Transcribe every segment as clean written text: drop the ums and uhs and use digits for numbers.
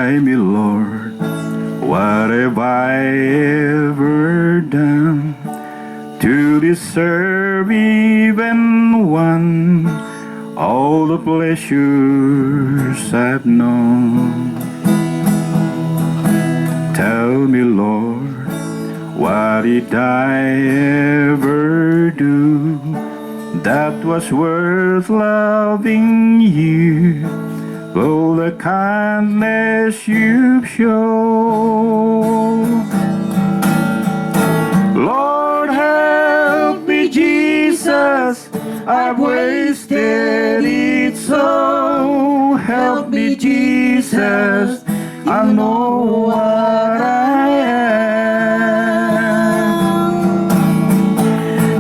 Try me, Lord, what have I ever done to deserve even one all the pleasures I've known? Tell me, Lord, what did I ever do that was worth loving you? For the kindness you've shown. Lord, help me, Jesus, I've wasted it so. Help me, Jesus, I know what I am.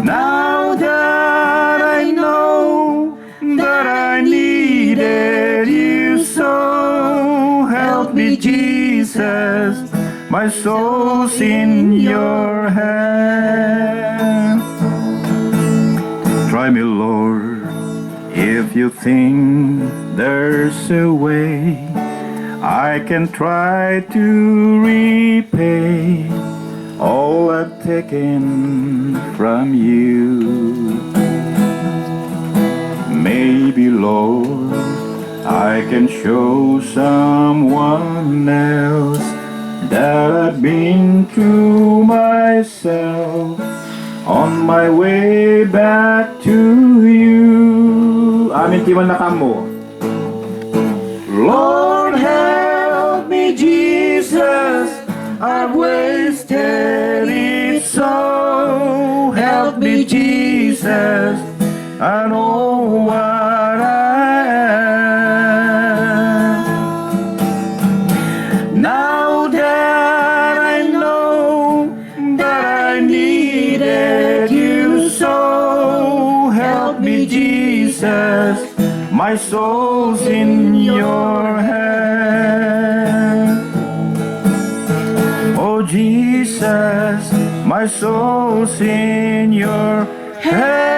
Now that I know that I needed you so, help me, Jesus, my soul's in your hands. Try me, Lord, if you think there's a way I can try to repay all I've taken from you. Maybe, Lord, I can show someone else that I've been to myself on my way back to you. Amin, timan na kamo. Lord, help me, Jesus, I've wasted it so. Help me, Jesus, I know what I am. Now that I know that I needed you so, help me, Jesus, my soul's in your hands. Oh, Jesus, my soul's in your hands.